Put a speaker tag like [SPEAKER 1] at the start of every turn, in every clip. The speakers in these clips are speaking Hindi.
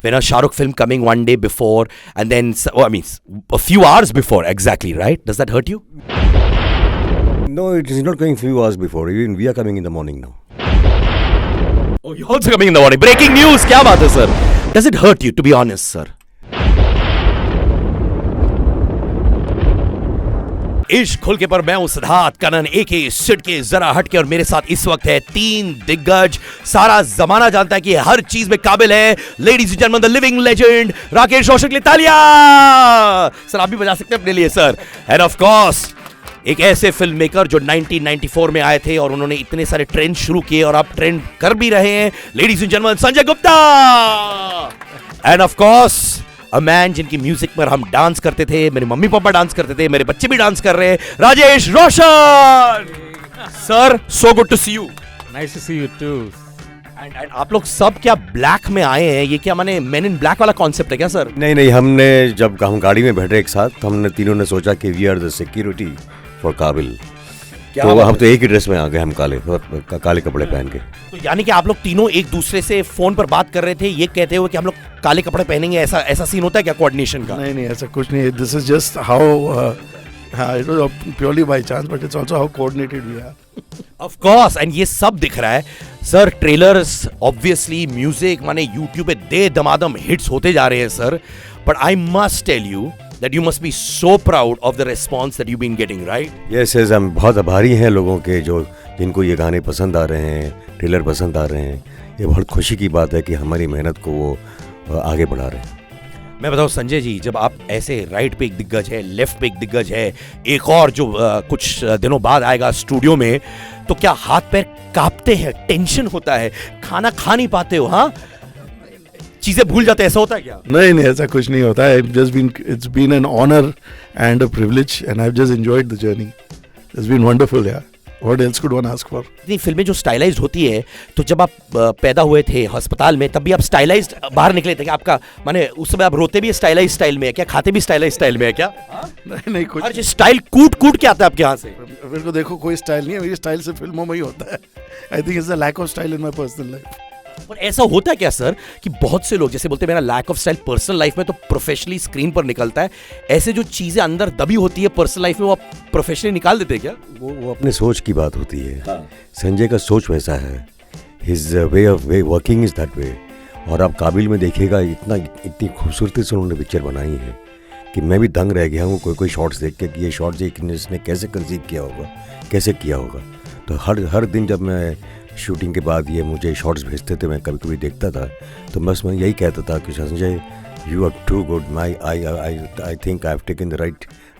[SPEAKER 1] when a Shah Rukh film coming one day before and then, a few hours before, exactly, right? Does that hurt you?
[SPEAKER 2] No, it is not going few hours before. Even we are coming in the morning now.
[SPEAKER 1] Oh, you're also coming in the morning. Breaking news! क्या बात है, sir? Does it hurt you, to be honest, sir? इश्क खुल के पर मैं हूं सिद्धार्थ कनन एके सिड के जरा हट के, और मेरे साथ इस वक्त है 3 दिग्गज। सारा जमाना जानता है कि हर चीज में काबिल है। Ladies and gentleman, the living legend Rakesh Roshan के लिए तालियां। सर आप भी बजा सकते हैं अपने लिए सर। एंड ऑफ कोर्स एक ऐसे फिल्म मेकर जो 1994 में आए थे और उन्होंने इतने सारे ट्रेंड शुरू किए और आप ट्रेंड कर भी रहे हैं। Ladies and gentleman, Sanjay Gupta. End of course a man जिनकी म्यूजिक पर हम डांस करते थे, मेरे मम्मी पापा डांस करते थे, मेरे बच्चे भी डांस कर रहे हैं, Rajesh Roshan. Sir, so good to see you.
[SPEAKER 3] Nice to see you too.
[SPEAKER 1] And आप लोग सब क्या ब्लैक में आए हैं? ये क्या माने मेन इन ब्लैक वाला कॉन्सेप्ट है क्या सर?
[SPEAKER 2] नहीं, हमने जब हम गाड़ी में बैठे एक साथ, हमने तीनों ने सोचा कि we are the security for काबिल। तो हम तो एक ही ड्रेस में आ गए, हम काले कपड़े पहन के।
[SPEAKER 1] तो यानी कि आप लोग तीनों एक दूसरे से फोन पर बात कर रहे थे, ये कहते हुए कि हम लोग काले कपड़े पहनेंगे, ऐसा सीन होता है क्या कोऑर्डिनेशन का?
[SPEAKER 3] नहीं, ऐसा कुछ नहीं है। This is just how it was purely by chance, but it's also how coordinated we are.
[SPEAKER 1] Of course, and ये सब दिख रहा है सर। ट्रेलर्स, ऑब्वियसली म्यूजिक, माने यूट्यूब पे दे दमादम हिट्स होते जा रहे हैं sir. But I must tell you that you must be so proud of the response that you've been getting, right?
[SPEAKER 2] Yes, हम बहुत आभारी हैं लोगों के जिनको ये गाने पसंद आ रहे हैं, ट्रेलर पसंद आ रहे हैं। ये बहुत खुशी की बात है कि हमारी मेहनत को वो आगे बढ़ा रहे हैं।
[SPEAKER 1] मैं बताऊं संजय जी, जब आप ऐसे राइट पे एक दिग्गज है, लेफ्ट पे एक दिग्गज है, एक और जो कुछ दिनों बाद आएगा स्टूडियो में, तो क्या हाथ पैर कांपते हैं, टेंशन होता है, खाना खा नहीं पाते हो? हाँ, चीजें भूल जाते हैं, ऐसा होता है क्या?
[SPEAKER 3] नहीं, ऐसा कुछ नहीं होता है। It's been an honor and a privilege and I've just enjoyed the journey. It's been wonderful, yeah. What else could one ask for?
[SPEAKER 1] इतनी फिल्में जो स्टाइलाइज्ड होती है, तो जब आप पैदा हुए थे अस्पताल में, तब भी आप स्टाइलाइज्ड बाहर निकले थे क्या? आपका माने उस समय आप रोते भी स्टाइलाइज्ड स्टाइल में है क्या? खाते भी स्टाइलाइज्ड स्टाइल में है क्या?
[SPEAKER 3] नहीं कुछ।
[SPEAKER 1] हर स्टाइल कूट के आता है आपके यहाँ से।
[SPEAKER 3] मेरे को देखो, कोई स्टाइल नहीं है। मेरी स्टाइल से फिल्मों में ही होता है। I think it's the lack of style in my personal life.
[SPEAKER 1] पर ऐसा होता है क्या सर कि बहुत से लोग जैसे बोलते हैं मेरा lack of style personal life में तो प्रोफेशनली स्क्रीन पर निकलता है, ऐसे जो चीजें अंदर दबी होती है पर्सनल लाइफ में वो आप प्रोफेशनली निकाल देते हैं क्या?
[SPEAKER 2] वो अपने सोच की बात होती है। हाँ। संजय का सोच वैसा है, his way of working is that way. और आप काबिल में देखिएगा, इतनी खूबसूरती से उन्होंने पिक्चर बनाई है कि मैं भी दंग रह गया हूँ कोई शॉट्स देख के कि ये शॉट्स इसने कैसे कंसीव किया होगा, कैसे किया होगा। तो हर दिन जब मैं शूटिंग के बाद ये मुझे शॉट्स भेजते थे, मैं कभी देखता था, तो बस मैं यही कहता था कि Sanjay, you are too good. I think I have taken the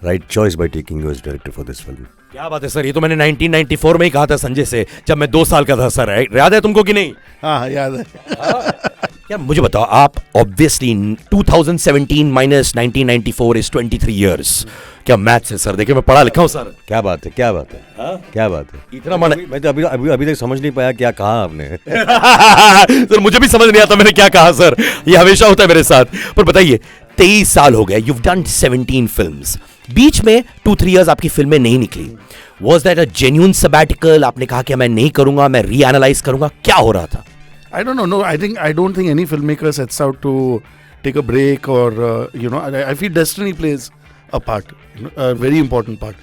[SPEAKER 2] right choice by taking you as director for this film.
[SPEAKER 1] क्या बात है सर, ये तो मैंने 1994 में ही कहा था संजय से, जब मैं 2 साल का था सर। याद है तुमको कि नहीं?
[SPEAKER 3] हाँ, याद है।
[SPEAKER 1] यार मुझे बताओ, आप ऑब्वियसली 2017 माइनस 1994 इज 23 ईयर्स। क्या मैथ्स है सर? देखिए मैं पढ़ा लिखा हूँ सर।
[SPEAKER 2] क्या बात है? क्या बात है?
[SPEAKER 1] इतना मन,
[SPEAKER 2] मैं तो अभी तक समझ नहीं पाया क्या कहा आपने।
[SPEAKER 1] सर मुझे भी समझ नहीं आता मैंने क्या कहा सर, ये हमेशा होता है मेरे साथ। पर बताइए, 23 साल हो गए, यू हैव डन 17 फिल्म्स, बीच में 2-3 इयर्स आपकी फिल्में नहीं निकली। Was that a genuine sabbatical? आपने कहा कि मैं नहीं करूंगा, मैं रीएनालाइज करूंगा, क्या हो रहा था?
[SPEAKER 3] I don't know. No, I don't think any filmmaker sets out to take a break or I feel destiny plays a part, a very important part.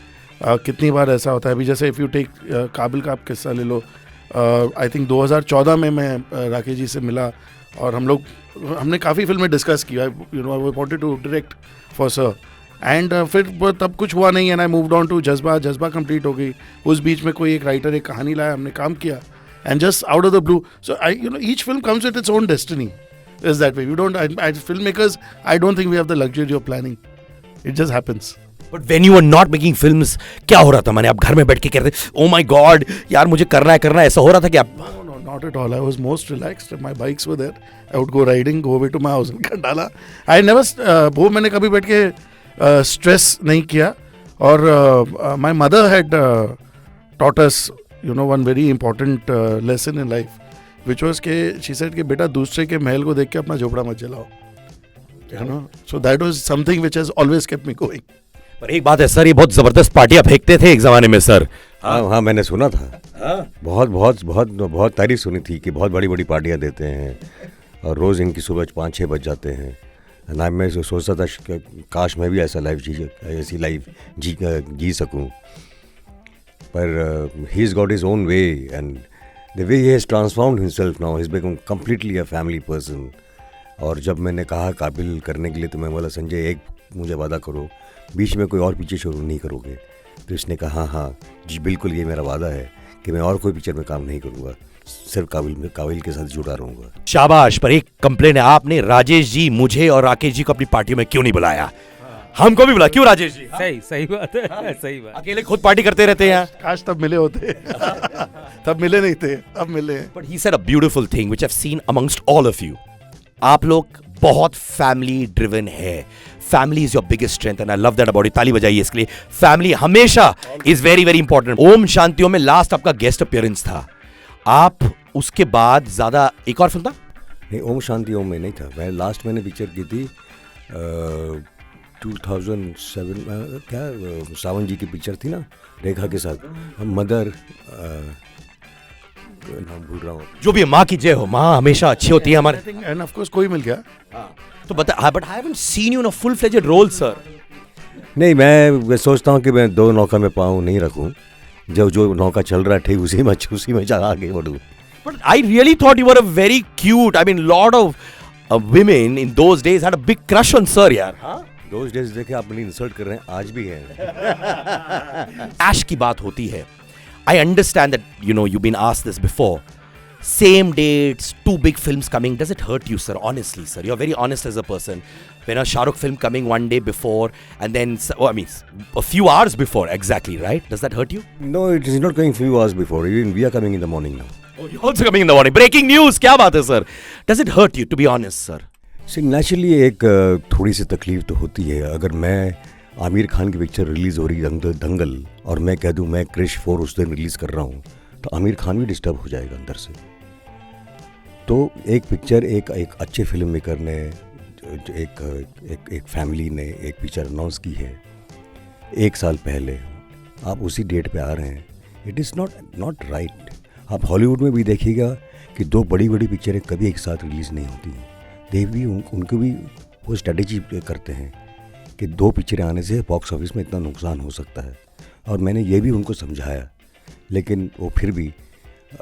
[SPEAKER 3] कितनी बार ऐसा होता है, अभी जैसे if you take काबिल का आप किस्सा ले लो, I think 2014 में मैं राकेश जी से मिला और हमने काफ़ी फिल्में डिस्कस की। I wanted to direct for sir. And फिर तब कुछ हुआ नहीं, and I moved on to Jazbaa complete हो गई। उस बीच में कोई एक राइटर एक कहानी लाया, हमने काम किया, and just out of the blue, so each film comes with its own destiny. Is that way? We don't, as filmmakers, I don't think we have the luxury of planning. It just happens.
[SPEAKER 1] But when you were not making films, क्या हो रहा था? मैंने आप घर में बैठ के कहते, oh my God, यार मुझे करना है, ऐसा हो रहा था क्या?
[SPEAKER 3] No, not at all. I was most relaxed. My bikes were there. I would go riding, go away to my house in Kandala. I never, वो मैंने कभी बैठ के stress नहीं किया। और my mother had taught us one very important lesson in life, which was के she said कि बेटा दूसरे के महल को देख के अपना झोपड़ा मत जलाओ, so that was something which has always kept me going.
[SPEAKER 1] पर एक बात है सर, ये बहुत जबरदस्त पार्टियां फेंकते थे एक जमाने में सर।
[SPEAKER 2] हाँ, मैंने सुना था। बहुत तारीफ सुनी थी कि बहुत बड़ी पार्टियां देते हैं। और रोज़ इनकी सुबह 5-6 बज जाते हैं। ना मैं सोचता था कि काश मैं भी ऐसी लाइफ जी सकूं, पर he is got his own way and the way he has transformed himself now, he is become completely a family person. और जब मैंने कहा काबिल करने के लिए तो मैं बोला संजय एक मुझे वादा करो, बीच में कोई और पिक्चर शुरू नहीं करोगे। तो इसने कहा हाँ जी बिल्कुल, ये मेरा वादा है कि मैं और कोई पिक्चर में काम नहीं करूँगा, सिर्फ काबिल के साथ जुड़ा रहूँगा।
[SPEAKER 1] शाबाश। पर एक कंप्लेन है, आपने राजेश जी, मुझे और राकेश जी को अपनी पार्टी में क्यों नहीं बुलाया? हमको भी बुला, क्यों राजेश जी?
[SPEAKER 4] सही बात है, सही बात।
[SPEAKER 1] अकेले खुद पार्टी करते रहते हैं।
[SPEAKER 3] काश तब मिले होते। तब मिले नहीं थे, अब मिले हैं।
[SPEAKER 1] But he said a beautiful thing which I have seen amongst all of you. आप लोग बहुत फैमिली ड्रिवन है। Family is your biggest strength and I love that about you. ताली बजाइए इसके लिए। फैमिली हमेशा इज वेरी वेरी इंपॉर्टेंट। ओम शांतियों में लास्ट आपका गेस्ट अपीयरेंस था, आप उसके बाद ज्यादा एक और फिल्म था?
[SPEAKER 2] नहीं, ओम शांति ओम में नहीं था। मैं लास्ट मैंने पिक्चर की थी 2007 क्या सावन जी की पिक्चर थी ना, रेखा के साथ, मदर, नाम भूल रहा हूँ।
[SPEAKER 1] जो भी है, माँ की जय हो। माँ हमेशा अच्छी होती है हमारे।
[SPEAKER 3] एंड ऑफ कोर्स कोई मिल गया
[SPEAKER 1] तो बता, but I haven't seen you in a full fledged role sir.
[SPEAKER 2] नहीं, मैं सोचता हूँ कि मैं दो नौका में पाँव नहीं रखूँ, जो नौका चल रहा है ठीक उसी में आगे बढ़ूँ।
[SPEAKER 1] But I really thought you were a very cute. I mean, lot of women in those days had a big crush on sir, यार. हाँ?
[SPEAKER 2] Those days देखे आप मुझे इंसल्ट कर रहे हैं, आज भी हैं।
[SPEAKER 1] Ash की बात होती है. I understand that you've been asked this before. Same dates, 2 big films coming. Does it hurt you, sir? Honestly, sir, you're very honest as a person. When a Shah Rukh film coming one day before, and then a few hours before, exactly, right? Does that hurt you?
[SPEAKER 2] No, it is not coming few hours before. Even we are coming in the morning now.
[SPEAKER 1] Oh, you're also coming in the morning. Breaking news, क्या बात है sir? Does it hurt you, to be honest, sir?
[SPEAKER 2] See, naturally एक थोड़ी सी तकलीफ तो होती है। अगर मैं आमिर खान की पिक्चर रिलीज़ हो रही दंगल और मैं कह दूं मैं क्रिश 4 उस दिन रिलीज़ कर रहा हूं, तो आमिर खान भी डिस्टर्ब हो जाएगा अंदर से। तो एक पिक्चर एक अच्छे फिल्म मेकर ने, एक फैमिली ने एक पिक्चर अनाउंस की है 1 साल पहले, आप उसी डेट पे आ रहे हैं, इट इज़ नॉट राइट। आप हॉलीवुड में भी देखिएगा कि 2 बड़ी पिक्चरें कभी एक साथ रिलीज़ नहीं होती हैं। देव भी उनको भी वो स्ट्रेटेजी करते हैं कि 2 पिक्चरें आने से बॉक्स ऑफिस में इतना नुकसान हो सकता है, और मैंने ये भी उनको समझाया, लेकिन वो फिर भी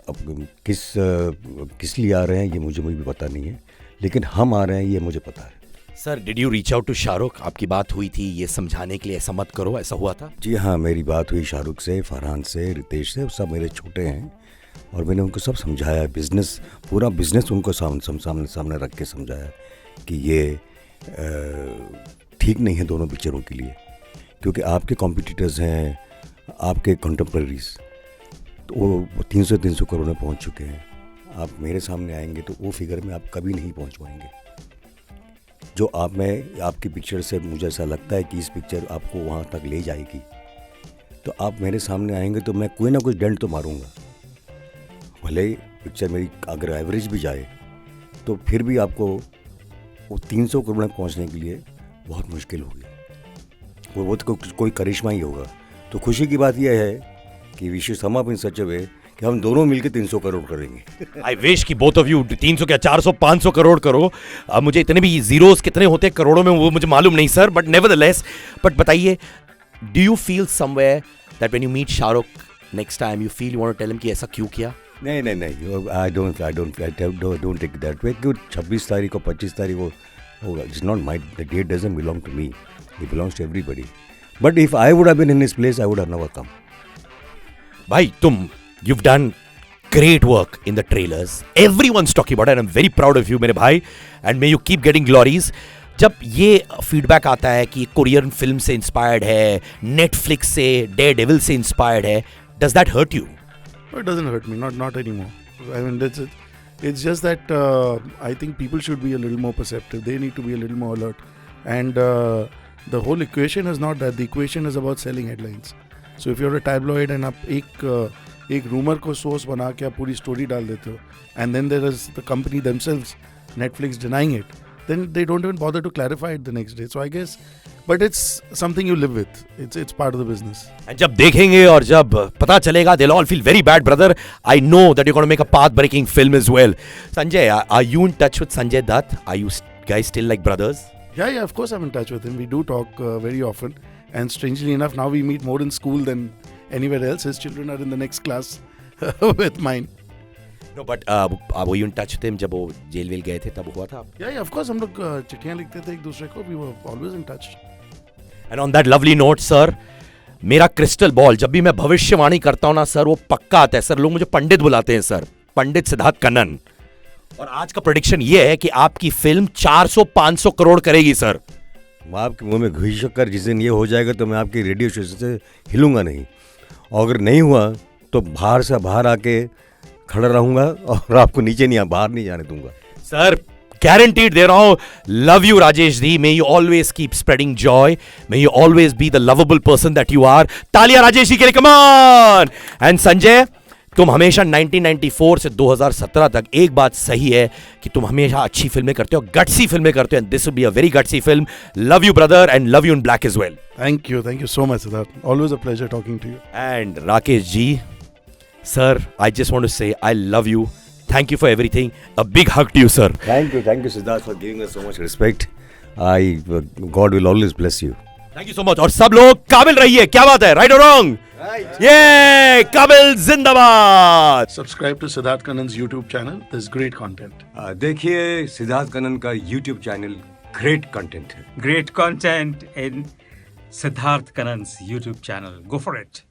[SPEAKER 2] अब किस लिए आ रहे हैं ये मुझे भी पता नहीं है, लेकिन हम आ रहे हैं ये मुझे पता है।
[SPEAKER 1] Sir, did you reach out to Shahrukh? आपकी बात हुई थी ये समझाने के लिए, ऐसा मत करो, ऐसा हुआ था?
[SPEAKER 2] जी हाँ, मेरी बात हुई शाहरुख से, फरहान से, रितेश से, सब मेरे छोटे हैं, और मैंने उनको सब समझाया, पूरा बिजनेस उनको सामने रख के समझाया कि ये ठीक नहीं है दोनों पिक्चरों के लिए, क्योंकि आपके कॉम्पिटिटर्स हैं, आपके कंटेम्प्रेरीज, तो वो 300 करोड़ में पहुंच चुके हैं। आप मेरे सामने आएंगे तो वो फिगर में आप कभी नहीं पहुंच पाएंगे। जो आपकी पिक्चर से मुझे ऐसा लगता है कि इस पिक्चर आपको वहाँ तक ले जाएगी, तो आप मेरे सामने आएंगे तो मैं कोई ना कोई डेंट तो मारूंगा। भले ही पिक्चर मेरी अगर एवरेज भी जाए तो फिर भी आपको वो 300 करोड़ में पहुँचने के लिए बहुत मुश्किल होगी। वो तो कोई करिश्मा ही होगा। तो खुशी की बात यह है कि we should sum up in such a way कि हम दोनों मिलकर 300 करोड़ करेंगे।
[SPEAKER 1] आई विश कि बोथ ऑफ यू 300 क्या 400 500 करोड़ करो। अब मुझे इतने भी जीरोस कितने होते हैं करोड़ों में वो मुझे मालूम नहीं सर, बट नेवरदलेस। बट बताइए, do you feel somewhere that when you meet Shahrukh next time you feel you want to tell him कि ऐसा क्यों किया?
[SPEAKER 2] नहीं, I don't take that way. 26 तारीख को 25 तारीख को होगा, it's not my, the date doesn't belong to me, it belongs to everybody. But if I would have been in his place I would have never come.
[SPEAKER 1] भाई you've done great work in the trailers. Everyone's talking about it and I'm very proud of you मेरे भाई, and may you keep getting glories. जब ये फीडबैक आता है कि कोरियन फिल्म से इंस्पायर्ड है, नेटफ्लिक्स से, डेयरडेविल से इंस्पायर्ड है, does that hurt you?
[SPEAKER 3] No, it doesn't hurt me, not anymore. I mean, that's it. It's just that I think people should be a little more perceptive. They need to be a little more alert. And the whole equation is not that. The equation is about selling headlines. So if you're a tabloid and आप एक रूमर को सोर्स बना के आप पूरी स्टोरी डाल देते हो, and then there is the company themselves, Netflix, denying it, then they don't even bother to clarify it the next day. So I guess, but it's something you live with. It's part of the business.
[SPEAKER 1] And जब देखेंगे और जब पता चलेगा, they'll all feel very bad, brother. I know that you're going to make a path-breaking film as well. Sanjay, are you in touch with Sanjay Dutt? Are you guys still like brothers?
[SPEAKER 3] Yeah, of course I'm in touch with him. We do talk very often. And strangely enough, now we meet more in school than anywhere else. His children are in the next class with mine.
[SPEAKER 1] No, but were you in touch with him जब वो जेल वेल गए थे, तब हुआ था?
[SPEAKER 3] Yeah, of course हम लोग चिट्ठियाँ लिखते थे एक दूसरे को. We were always in touch.
[SPEAKER 1] And on that lovely note, sir, मेरा क्रिस्टल बॉल जब भी मैं भविष्यवाणी करता हूँ ना सर, वो पक्का आता है सर. लोग मुझे पंडित बुलाते हैं सर, पंडित सिद्धार्थ कनन. और आज का प्रेडिक्शन ये है कि आपकी फिल्म 400-500 करोड़ करेगी सर.
[SPEAKER 2] मैं आपके मुंह में घुस शक्कर जिस दिन ये हो जाएगा तो मैं आपकी रेडियो स्टेशन से हिलूंगा नहीं, और अगर नहीं हुआ तो बाहर से बाहर आके खड़ा रहूंगा और आपको नीचे नहीं बाहर नहीं जाने दूंगा.
[SPEAKER 1] सर guaranteed दे रहा हूं. Love you Rajesh ji. May you always keep spreading joy. May you always be the lovable person that you are. तालियां राजेश जी के लिए, कम ऑन. एंड संजय, तुम हमेशा 1994 से 2017 तक एक बात सही है कि तुम हमेशा अच्छी फिल्में करते हो, गट्सी फिल्में करते हो. And this will be a very gutsy film. Love you brother and love you in black as well.
[SPEAKER 3] Thank you so much, Siddharth. Always a pleasure talking to you.
[SPEAKER 1] And Rakesh ji, sir, I just want to say I love you. Thank you for everything. A big hug to you, sir.
[SPEAKER 2] Thank you Siddharth for giving us so much respect. God will always bless you.
[SPEAKER 1] Thank you so much. और सब लोग काबिल रहिए. क्या बात है? Right or wrong?
[SPEAKER 2] Right.
[SPEAKER 1] ये काबिल जिंदाबाद.
[SPEAKER 3] Subscribe to Siddharth Kanan's YouTube channel. There's great content.
[SPEAKER 2] देखिए सिद्धार्थ कनन का YouTube चैनल ग्रेट कंटेंट है.
[SPEAKER 4] Great content in Siddharth Kanan's YouTube channel. Go for it.